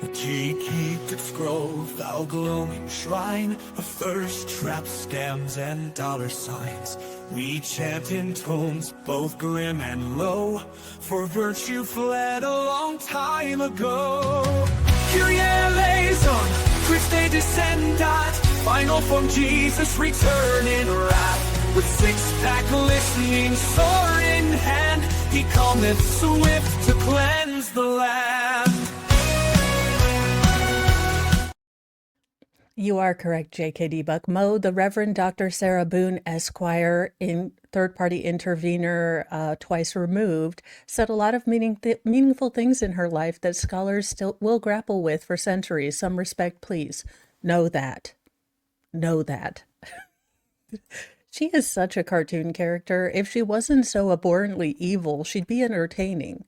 The G-Keep Grove, thou glowing shrine of thirst traps, scams, and dollar signs. We chant in tones both grim and low, for virtue fled a long time ago. Kyrie eleison, Christe descendat, final form Jesus return in wrath. With six-pack listening, sword in hand, he cometh swift to cleanse the land. You are correct, JKD Buckmo. The Reverend Dr. Sarah Boone, Esquire, in third-party intervener, twice removed, said a lot of meaningful things in her life that scholars still will grapple with for centuries. Some respect, please. Know that. Know that. She is such a cartoon character. If she wasn't so abhorrently evil, she'd be entertaining.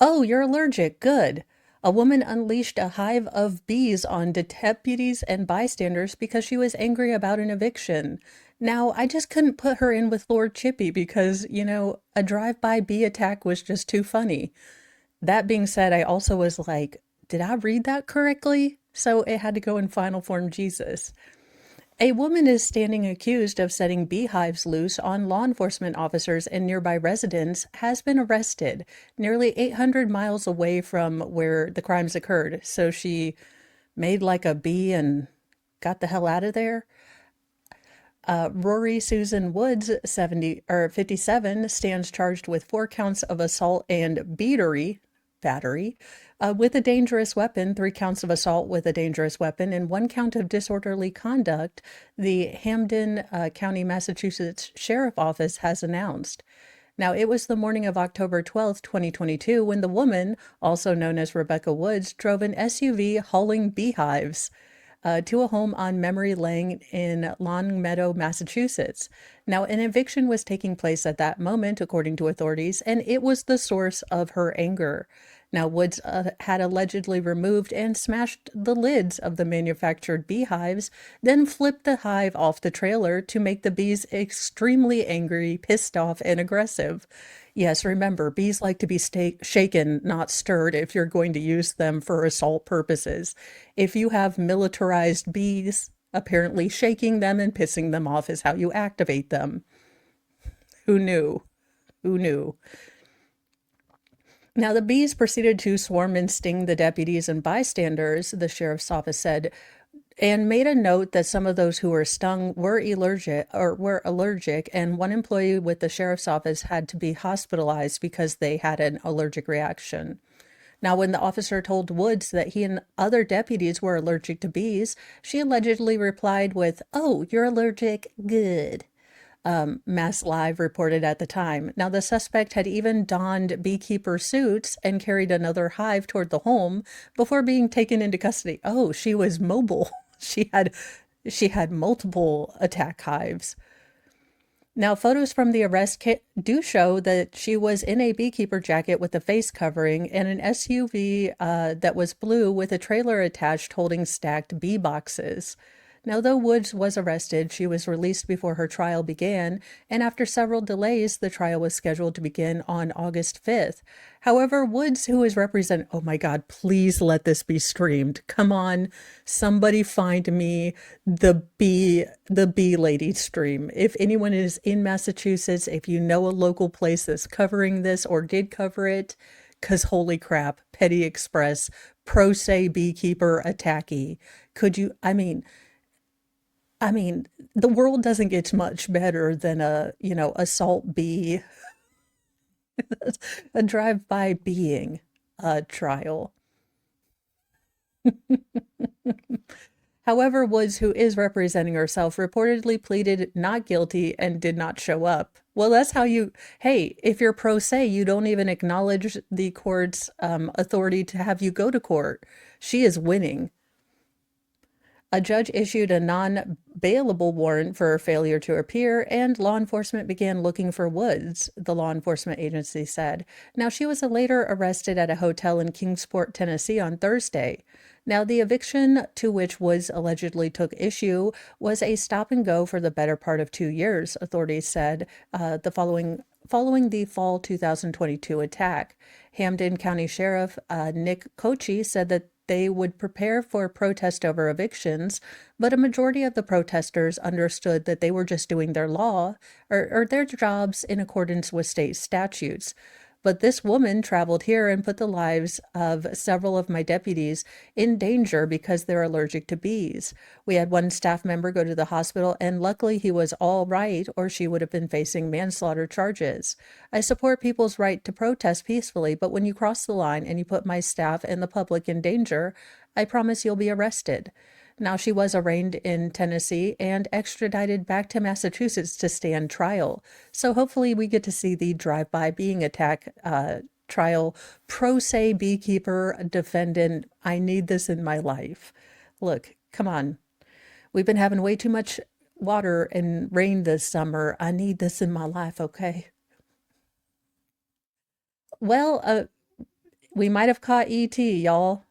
Oh, you're allergic. Good. A woman unleashed a hive of bees on deputies and bystanders because she was angry about an eviction. Now, I just couldn't put her in with Lord Chippy because, you know, a drive-by bee attack was just too funny. That being said, I also was like, did I read that correctly? So it had to go in final form Jesus. A woman is standing accused of setting beehives loose on law enforcement officers and nearby residents has been arrested nearly 800 miles away from where the crimes occurred. So she made like a bee and got the hell out of there. Rory Susan Woods, 57, stands charged with 4 counts of assault and battery, with a dangerous weapon, 3 counts of assault with a dangerous weapon, and 1 count of disorderly conduct, the Hampden County, Massachusetts Sheriff Office has announced. Now, it was the morning of October 12th, 2022, when the woman, also known as Rebecca Woods, drove an SUV hauling beehives to a home on Memory Lane in Longmeadow, Massachusetts. Now, an eviction was taking place at that moment, according to authorities, and it was the source of her anger. Now, Woods had allegedly removed and smashed the lids of the manufactured beehives, then flipped the hive off the trailer to make the bees extremely angry, pissed off, and aggressive. Yes, remember, bees like to be shaken, not stirred, if you're going to use them for assault purposes. If you have militarized bees, apparently shaking them and pissing them off is how you activate them. Who knew? Who knew? Now, the bees proceeded to swarm and sting the deputies and bystanders, the sheriff's office said, and made a note that some of those who were stung were allergic, and one employee with the sheriff's office had to be hospitalized because they had an allergic reaction. Now, when the officer told Woods that he and other deputies were allergic to bees, she allegedly replied with, "Oh, you're allergic? Good." Mass Live reported at the time. Now, the suspect had even donned beekeeper suits and carried another hive toward the home before being taken into custody. Oh, she was mobile. She had multiple attack hives. Now, photos from the arrest do show that she was in a beekeeper jacket with a face covering and an SUV that was blue with a trailer attached holding stacked bee boxes. Now, though Woods was arrested, she was released before her trial began, and after several delays, the trial was scheduled to begin on August 5th. However, Woods, who is oh my God, please let this be streamed. Come on, somebody find me the bee lady stream. If anyone is in Massachusetts, if you know a local place that's covering this or did cover it, because holy crap, Petty Express, pro se beekeeper attacky. Could you, I mean, the world doesn't get much better than a, assault bee, a drive-by being trial. However, Woods, who is representing herself, reportedly pleaded not guilty and did not show up. Well, that's how hey, if you're pro se, you don't even acknowledge the court's authority to have you go to court. She is winning. A judge issued a non-bailable warrant for her failure to appear, and law enforcement began looking for Woods, the law enforcement agency said. Now, she was later arrested at a hotel in Kingsport, Tennessee on Thursday. Now, the eviction to which Woods allegedly took issue was a stop and go for the better part of 2 years, authorities said, following the fall 2022 attack. Hampden County Sheriff Nick Kochi said that they would prepare for a protest over evictions, but a majority of the protesters understood that they were just doing their law or their jobs in accordance with state statutes. But this woman traveled here and put the lives of several of my deputies in danger because they're allergic to bees. We had one staff member go to the hospital, and luckily he was all right, or she would have been facing manslaughter charges. I support people's right to protest peacefully, but when you cross the line and you put my staff and the public in danger, I promise you'll be arrested. Now, she was arraigned in Tennessee and extradited back to Massachusetts to stand trial. So hopefully we get to see the drive-by being attack trial. Pro se beekeeper defendant, I need this in my life. Look, come on. We've been having way too much water and rain this summer. I need this in my life, okay? Well, we might have caught E.T., y'all.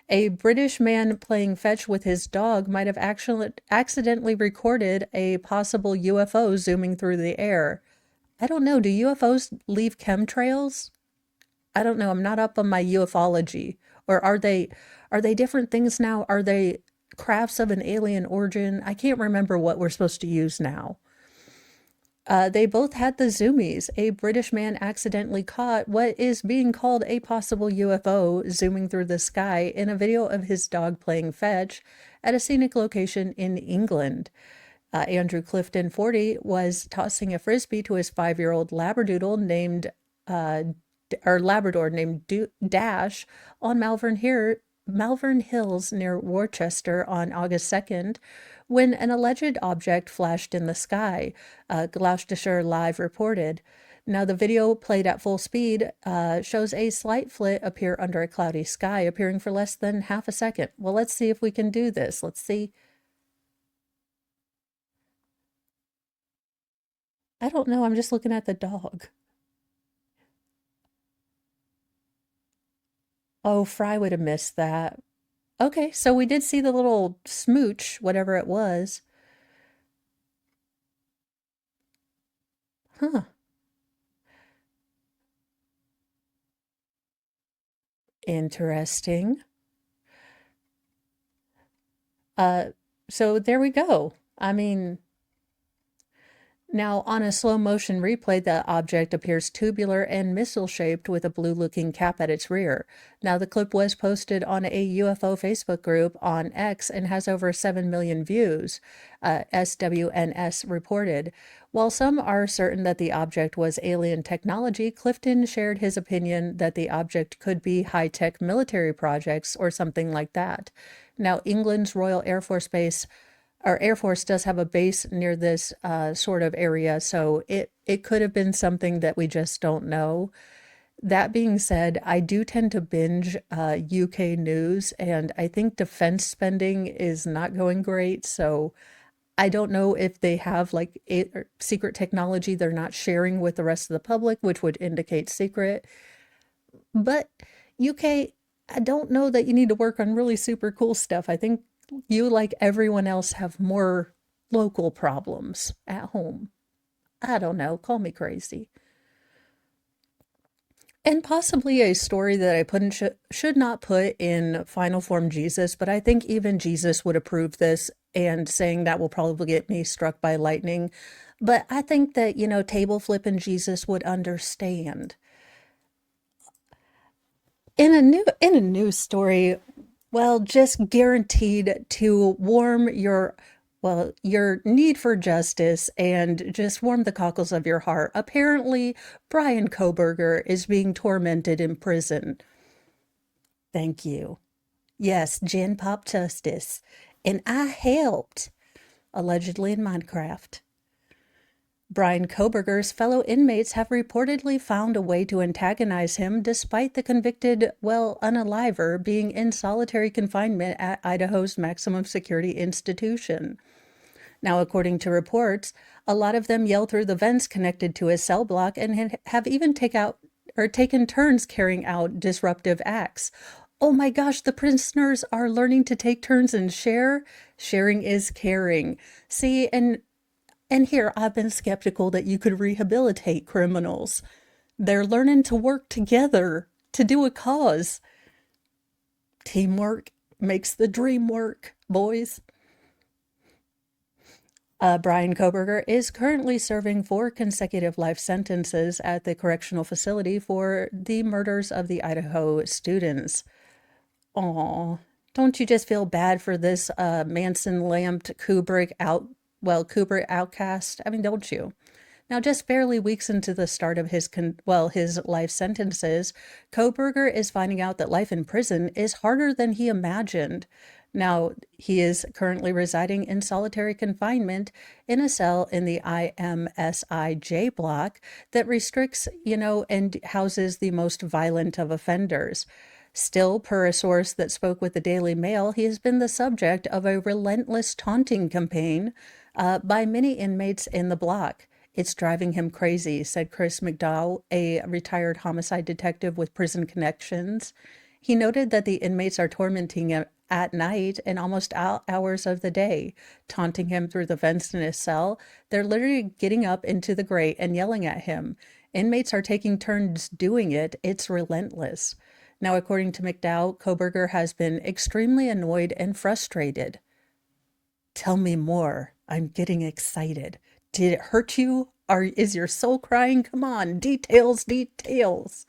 A British man playing fetch with his dog might have actually accidentally recorded a possible UFO zooming through the air. I don't know. Do UFOs leave chemtrails? I don't know. I'm not up on my ufology. Or are they different things now? Are they crafts of an alien origin? I can't remember what we're supposed to use now. They both had the zoomies. A British man accidentally caught what is being called a possible UFO zooming through the sky in a video of his dog playing fetch at a scenic location in England. Andrew Clifton, 40, was tossing a frisbee to his 5-year-old Labradoodle named Labrador named Dash on Malvern Hills near Worcester on August 2nd, when an alleged object flashed in the sky, Gloucestershire Live reported. Now, the video played at full speed shows a slight flit appear under a cloudy sky, appearing for less than half a second. Well, let's see if we can do this. Let's see. I don't know. I'm just looking at the dog. Oh, Fry would have missed that. Okay, so we did see the little smooch, whatever it was. Huh. Interesting. Uh, so there we go. I mean, now, on a slow motion replay, the object appears tubular and missile shaped with a blue looking cap at its rear. Now, the clip was posted on a UFO Facebook group on X and has over 7 million views, SWNS reported. While some are certain that the object was alien technology, Clifton shared his opinion that the object could be high tech military projects or something like that. Now, England's Royal Air Force Base our Air Force does have a base near this sort of area, so it could have been something that we just don't know. That being said, I do tend to binge UK news, and I think defense spending is not going great. So I don't know if they have like secret technology they're not sharing with the rest of the public, which would indicate secret. But UK, I don't know that you need to work on really super cool stuff. I think you, like everyone else, have more local problems at home. I don't know. Call me crazy. And possibly a story that I should not put in Final Form Jesus, but I think even Jesus would approve this, and saying that will probably get me struck by lightning. But I think that, table flipping Jesus would understand. In a news story, well, just guaranteed to warm your need for justice and just warm the cockles of your heart. Apparently, Bryan Kohberger is being tormented in prison. Thank you. Yes, Gen Pop Justice. And I helped, allegedly in Minecraft. Bryan Kohberger's fellow inmates have reportedly found a way to antagonize him despite the convicted, unaliver being in solitary confinement at Idaho's maximum security institution. Now, according to reports, a lot of them yell through the vents connected to his cell block and have even taken turns carrying out disruptive acts. Oh my gosh, the prisoners are learning to take turns and share. Sharing is caring. See, and here, I've been skeptical that you could rehabilitate criminals. They're learning to work together to do a cause. Teamwork makes the dream work, boys. Bryan Kohberger is currently serving 4 consecutive life sentences at the correctional facility for the murders of the Idaho students. Aw, don't you just feel bad for this Manson-lamped Kubrick outcast? I mean, don't you? Now, just barely weeks into the start of his life sentences, Kohberger is finding out that life in prison is harder than he imagined. Now, he is currently residing in solitary confinement in a cell in the IMSIJ block that restricts, and houses the most violent of offenders. Still, per a source that spoke with the Daily Mail, he has been the subject of a relentless taunting campaign by many inmates in the block. It's driving him crazy, said Chris McDowell, a retired homicide detective with Prison Connections. He noted that the inmates are tormenting him at night and almost all hours of the day, taunting him through the vents in his cell. They're literally getting up into the grate and yelling at him. Inmates are taking turns doing it. It's relentless. Now, according to McDowell, Kohberger has been extremely annoyed and frustrated. Tell me more. I'm getting excited. Did it hurt you? Is your soul crying? Come on, details, details.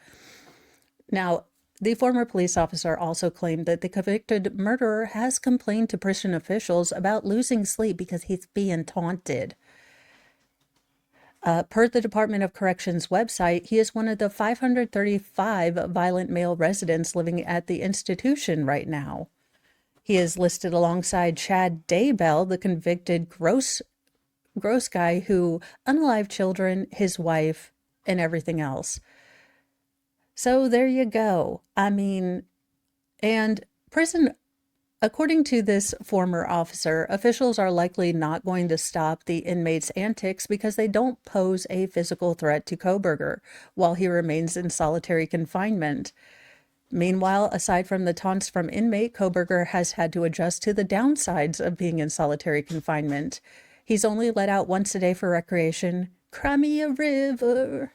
Now, the former police officer also claimed that the convicted murderer has complained to prison officials about losing sleep because he's being taunted. Per the Department of Corrections website, he is one of the 535 violent male residents living at the institution right now. He is listed alongside Chad Daybell, the convicted gross guy who unalived children, his wife, and everything else. So there you go. I mean, and prison, according to this former officer, officials are likely not going to stop the inmates' antics because they don't pose a physical threat to Kohberger while he remains in solitary confinement. Meanwhile, aside from the taunts from inmate, Kohberger has had to adjust to the downsides of being in solitary confinement. He's only let out once a day for recreation. Cry me a river.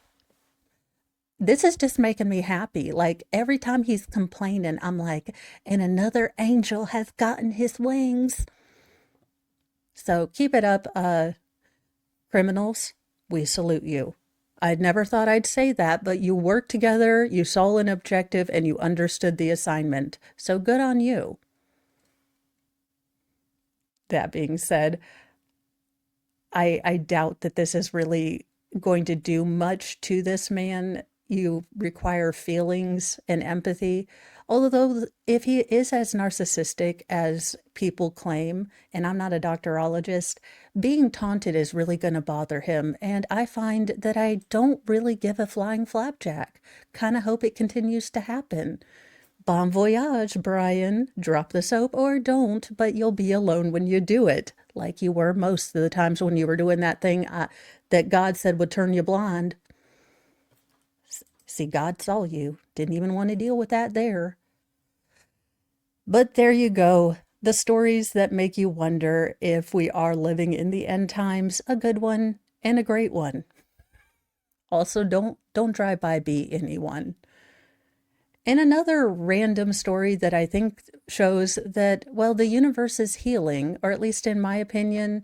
This is just making me happy. Like, every time he's complaining, I'm like, and another angel has gotten his wings. So keep it up, criminals. We salute you. I'd never thought I'd say that, but you worked together, you saw an objective, and you understood the assignment. So good on you. That being said, I doubt that this is really going to do much to this man. You require feelings and empathy. Although if he is as narcissistic as people claim, and I'm not a doctorologist, being taunted is really going to bother him. And I find that I don't really give a flying flapjack. Kind of hope it continues to happen. Bon voyage, Bryan. Drop the soap or don't, but you'll be alone when you do it, like you were most of the times when you were doing that thing that God said would turn you blind. See, God saw you. Didn't even want to deal with that there. But there you go. The stories that make you wonder if we are living in the end times, a good one and a great one. Also, don't drive by be anyone. And another random story that I think shows that, well, the universe is healing, or at least in my opinion,